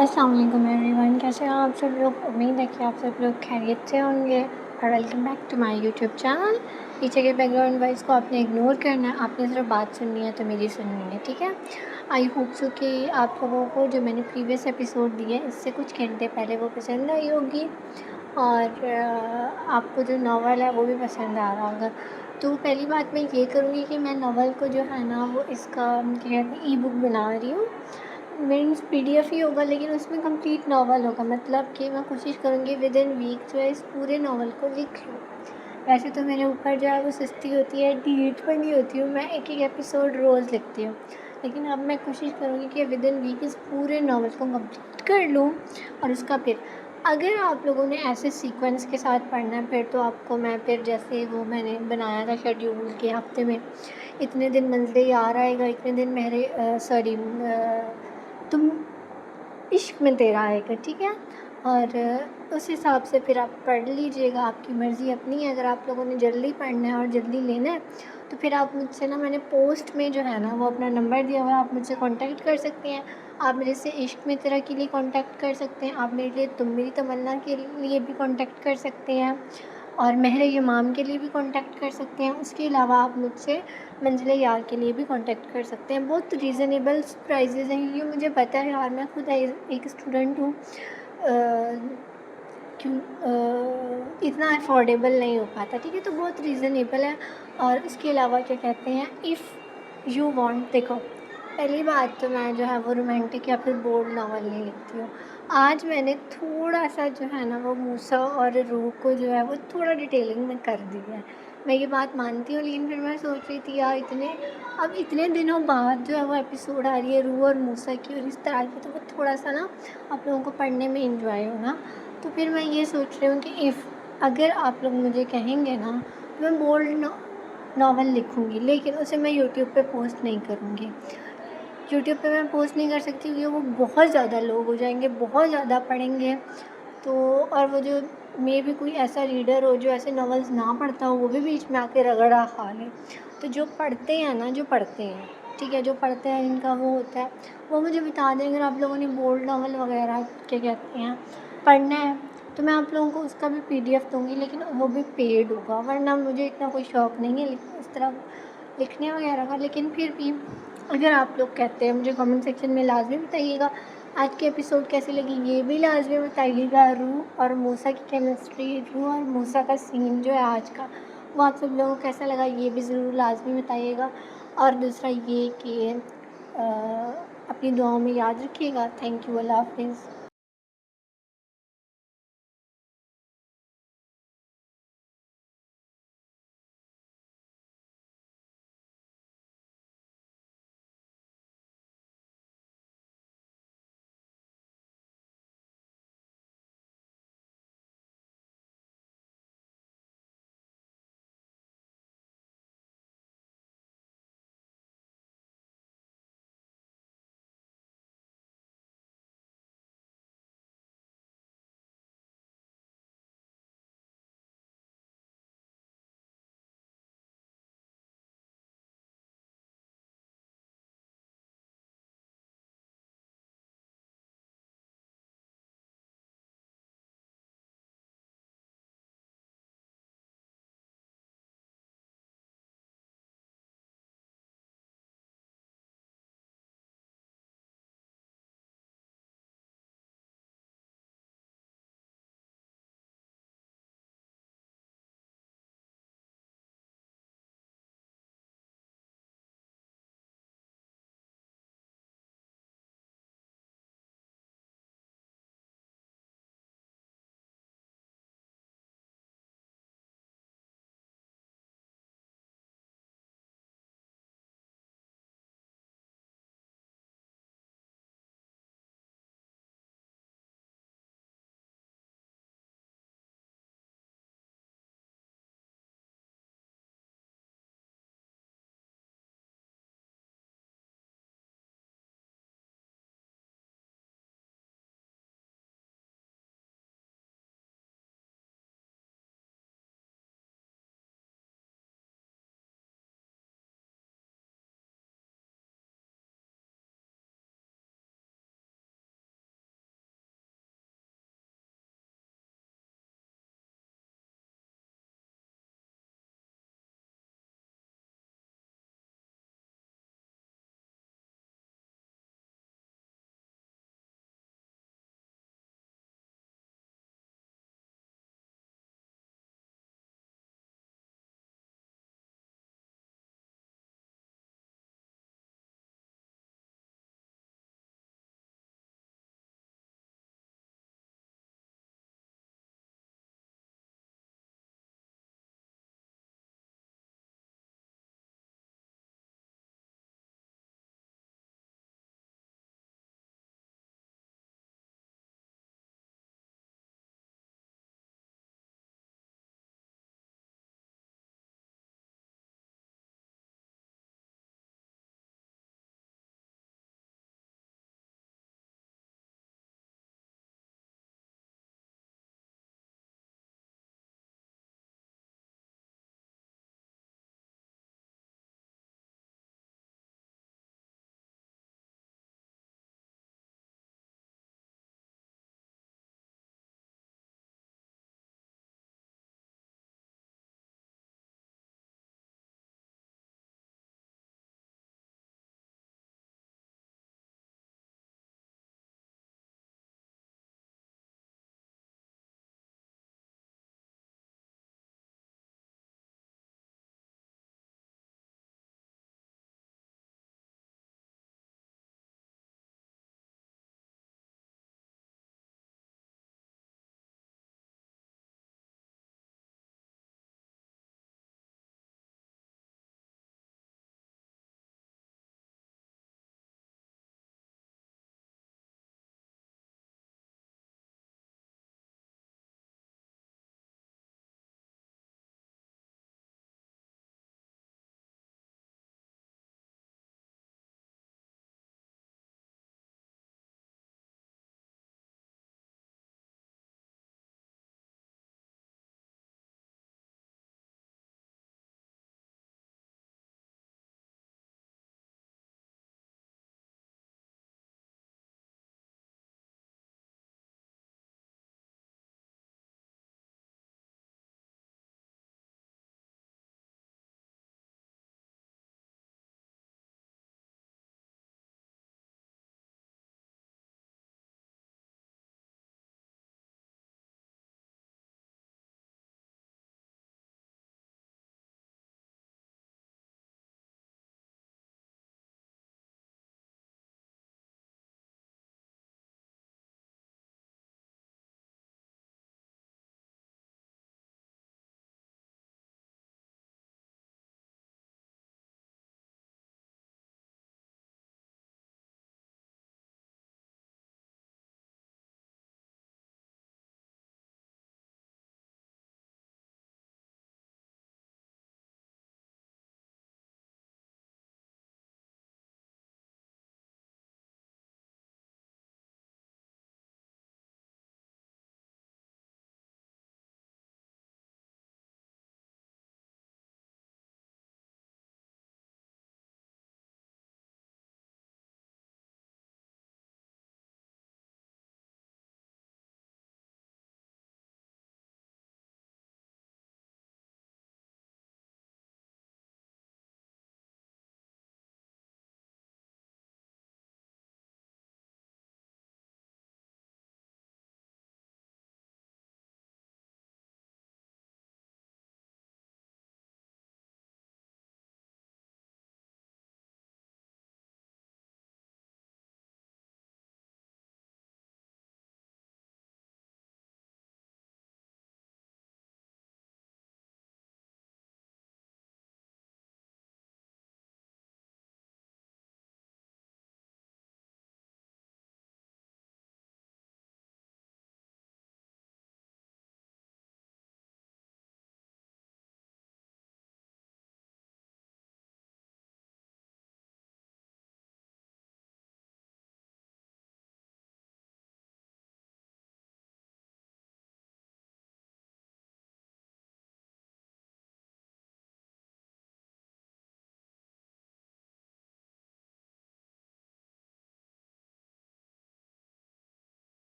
अस्सलाम वालेकुम एवरीवन, कैसे हैं आप सब लोग। उम्मीद है कि आप सब लोग खैरियत से होंगे और welcome back to my YouTube channel. पीछे के बैकग्राउंड वॉइस को आपने इग्नोर करना है, आपने सिर्फ बात सुननी है तो मेरी सुननी है, ठीक है। आई होप सो कि आप लोगों को जो मैंने प्रीवियस एपिसोड दिए इससे कुछ घंटे पहले वो पसंद आई होगी और आपको जो नावल है वो भी पसंद आ रहा होगा। तो पहली बात मैं ये करूँगी कि मैं नावल को जो है ना वो इसका क्या कहते हैं ई बुक बना रही हूँ। मीन्स पीडीएफ ही होगा लेकिन उसमें कंप्लीट नावल होगा, मतलब कि मैं कोशिश करूँगी विद इन वीक जो है इस पूरे नावल को लिख लूँ। वैसे तो मेरे ऊपर जो है वो सुस्ती होती है, डिलीट पर नहीं होती हूँ, मैं एक एक एपिसोड रोज़ लिखती हूँ, लेकिन अब मैं कोशिश करूँगी कि विद इन वीक इस पूरे नावल को कंप्लीट कर लूँ। और उसका फिर अगर आप लोगों ने ऐसे सीक्वेंस के साथ पढ़ना है फिर तो आपको मैं फिर जैसे वो मैंने बनाया था शेड्यूल के हफ्ते में इतने दिन मंज़िल यार आएगा, इतने दिन तुम इश्क में तेरा आएगा, ठीक है। और उस हिसाब से फिर आप पढ़ लीजिएगा, आपकी मर्ज़ी अपनी है। अगर आप लोगों ने जल्दी पढ़ना है और जल्दी लेना है तो फिर आप मुझसे ना, मैंने पोस्ट में जो है ना वो अपना नंबर दिया हुआ है, आप मुझसे कांटेक्ट कर सकते हैं। आप मेरे से इश्क में तेरा के लिए कांटेक्ट कर सकते हैं, आप मेरे लिए तुम मेरी तमन्ना के लिए भी कांटेक्ट कर सकते हैं और महर इमाम के लिए भी कांटेक्ट कर सकते हैं। उसके अलावा आप मुझसे मंजिल यार के लिए भी कांटेक्ट कर सकते हैं। बहुत रीज़नेबल प्राइजेज़ हैं, ये मुझे पता है यार, मैं खुद एक स्टूडेंट हूँ। क्यों इतना अफोर्डेबल नहीं हो पाता, ठीक है, तो बहुत रीज़नेबल है। और इसके अलावा क्या कहते हैं, इफ़ यू वांट, देखो पहली बात तो मैं जो है वो रोमांटिक या फिर बोल्ड नावल नहीं लिखती हूँ। आज मैंने थोड़ा सा जो है ना वो मूसा और रूह को जो है वो थोड़ा डिटेलिंग में कर दिया है। मैं ये बात मानती हूँ, लेकिन फिर मैं सोच रही थी यार अब इतने दिनों बाद जो है वो एपिसोड आ रही है रूह और मूसा की और इस तरह की, तो वो थोड़ा सा ना आप लोगों को पढ़ने में इंजॉय हो ना। तो फिर मैं ये सोच रही हूँ कि अगर आप लोग मुझे कहेंगे ना तो मैं बोल्ड नावल लिखूँगी, लेकिन उसे मैं यूट्यूब पे पोस्ट नहीं करूँगी। यूट्यूब पे मैं पोस्ट नहीं कर सकती क्योंकि वो बहुत ज़्यादा लोग हो जाएंगे, बहुत ज़्यादा पढ़ेंगे। तो और वो जो मे भी कोई ऐसा रीडर हो जो ऐसे नॉवेल्स ना पढ़ता हो, वो भी बीच में आके रगड़ा खा ले। तो जो पढ़ते हैं ना, जो पढ़ते हैं, ठीक है, जो पढ़ते हैं इनका वो होता है, वो मुझे बता दें। अगर आप लोगों ने बोल्ड नावल वगैरह क्या कहते हैं पढ़ना है तो मैं आप लोगों को उसका भी पीडीएफ दूँगी, लेकिन वो भी पेड होगा, वरना मुझे इतना कोई शौक़ नहीं है इस तरह लिखने वगैरह का। लेकिन फिर भी अगर आप लोग कहते हैं मुझे कमेंट सेक्शन में लाजमी बताइएगा आज की एपिसोड कैसी लगी, ये भी लाजमी बताइएगा। रूह और मूसा की केमिस्ट्री, रूह और मूसा का सीन जो है आज का, वो आप सब लोगों को कैसा लगा ये भी ज़रूर लाजमी बताइएगा। और दूसरा ये कि अपनी दुआओं में याद रखिएगा। थैंक यू, अल्लाह हाफ़िज़।